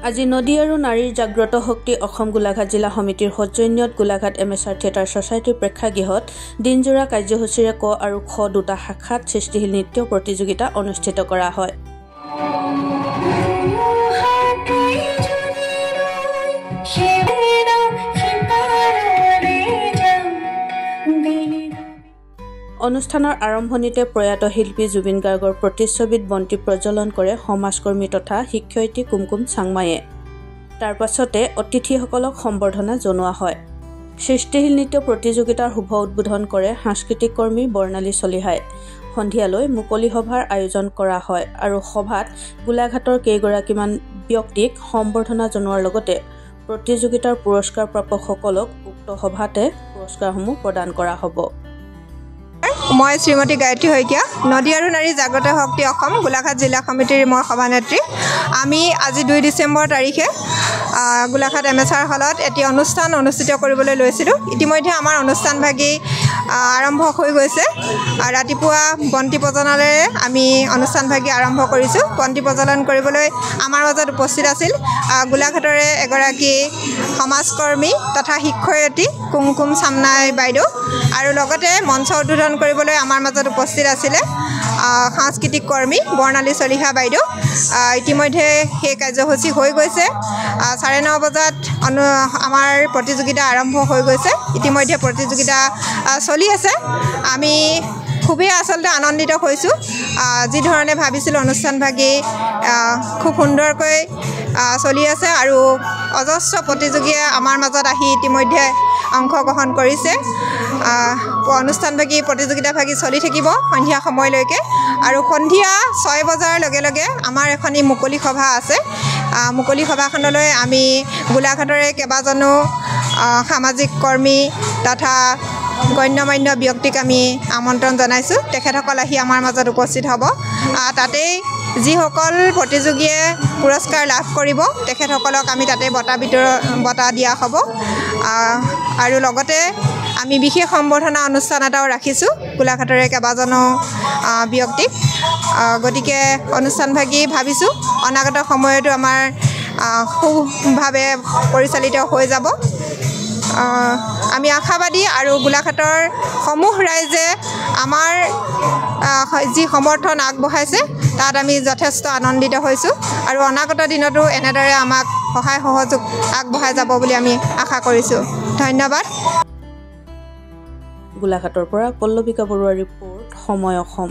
আজি নদী আৰু নাৰীৰ জাগ্ৰত শক্তি অসম গোলাঘাট জিলা সমিতিৰ সৌজন্যত গোলাঘাট এমএছআৰ থিয়েটাৰ ছ'চাইটিৰ প্ৰেক্ষাগৃহত দিনজোৰা কাৰ্যসূচীৰে ক আৰু খ দুটা শাখাত সৃষ্টিশীল নৃত্য প্ৰতিযোগিতা অনুষ্ঠিত কৰা হয়। অনুষ্ঠানৰ আৰম্ভণিতে প্ৰয়াত শিল্পী জুবিন গাৰ্গৰ প্ৰতিচ্ছবিত বন্তি প্ৰজ্বলন কৰে সমাজকৰ্মী তথা শিক্ষয়িত্ৰী কুমকুম চাংমায়ে। তাৰ পাছতে অতিথিসকলক সম্বৰ্ধনা জনোৱা হয়। সৃষ্টিশীল নৃত্য প্ৰতিযোগিতাৰ শুভ উদ্বোধন কৰে সাংস্কৃতিক কৰ্মী বৰ্ণালী চলিহাই। সন্ধিয়ালৈ মুকলি সভাৰ আয়োজন কৰা হয় আৰু সভাত গোলাঘাটৰ কেইগৰাকীমান ব্যক্তিক সম্বৰ্ধনা জনোৱাৰ লগতে প্ৰতিযোগিতাৰ পুৰস্কাৰ প্ৰাপকসকলক উক্ত সভাতে পুৰস্কাৰসমূহ প্ৰদান কৰা হ'ব। মই শ্ৰীমতী গায়ত্ৰী শইকীয়া, নদী আৰু নাৰী জাগ্ৰত শক্তি অসম গোলাঘাট জিলা সমিতিৰ মই সভানেত্ৰী। আমি আজি 2 ডিচেম্বৰ তাৰিখে গোলাঘাট এমএছআৰ হলত এটি অনুষ্ঠান অনুষ্ঠিত কৰিবলৈ লৈছিলোঁ। ইতিমধ্যে আমাৰ অনুষ্ঠানভাগী আৰম্ভ হৈ গৈছে। ৰাতিপুৱা বন্তি প্ৰজ্বলনেৰে আমি অনুষ্ঠানভাগী আৰম্ভ কৰিছোঁ। বন্তি প্ৰজ্বলন কৰিবলৈ আমাৰ মাজত উপস্থিত আছিল গোলাঘাটৰে এগৰাকী সমাজকৰ্মী তথা শিক্ষয়িত্ৰী কুমকুম চাংমাই বাইদেউ, আৰু লগতে মঞ্চ উদ্বোধন কৰিবলৈ আমাৰ মাজত উপস্থিত আছিলে সাংস্কৃতিক কৰ্মী বৰ্ণালী চলিহা বাইদেউ। ইতিমধ্যে সেই কাৰ্যসূচী হৈ গৈছে। 9:30 বজাত আমাৰ প্ৰতিযোগিতা আৰম্ভ হৈ গৈছে। ইতিমধ্যে প্ৰতিযোগিতা চলি আছে। আমি খুবেই আচলতে আনন্দিত হৈছোঁ। যি ধৰণে ভাবিছিলোঁ অনুষ্ঠানভাগী খুব সুন্দৰকৈ চলি আছে আৰু অজস্ৰ প্ৰতিযোগীয়ে আমাৰ মাজত আহি ইতিমধ্যে অংশগ্ৰহণ কৰিছে। অনুষ্ঠানভাগী প্ৰতিযোগিতাভাগী চলি থাকিব সন্ধিয়া সময়লৈকে, আৰু সন্ধিয়া 6 বজাৰ লগে লগে আমাৰ এখন মুকলি সভা আছে। মুকলি সভাখনলৈ আমি গোলাঘাটৰে কেইবাজনো সামাজিক কৰ্মী তথা গণ্যমান্য ব্যক্তিক আমি আমন্ত্ৰণ জনাইছোঁ। তেখেতসকল আহি আমাৰ মাজত উপস্থিত হ'ব। তাতেই যিসকল প্ৰতিযোগীয়ে পুৰস্কাৰ লাভ কৰিব তেখেতসকলক আমি তাতে বঁটা দিয়া হ'ব। আৰু লগতে আমি বিশেষ সম্বৰ্ধনা অনুষ্ঠান এটাও ৰাখিছোঁ গোলাঘাটৰে কেইবাজনো ব্যক্তিক। গতিকে অনুষ্ঠানভাগী ভাবিছোঁ অনাগত সময়তো আমাৰ সুভাৱে পৰিচালিত হৈ যাব। আমি আশাবাদী আৰু গোলাঘাটৰ সমূহ ৰাইজে আমাৰ যি সমৰ্থন আগবঢ়াইছে তাত আমি যথেষ্ট আনন্দিত হৈছোঁ, আৰু অনাগত দিনতো এনেদৰে আমাক সহায় সহযোগ আগবঢ়াই যাব বুলি আমি আশা কৰিছোঁ। ধন্যবাদ। গোলাঘাটৰ পৰা পল্লৱিকা বৰুৱাৰ ৰিপৰ্ট, সময় অসম।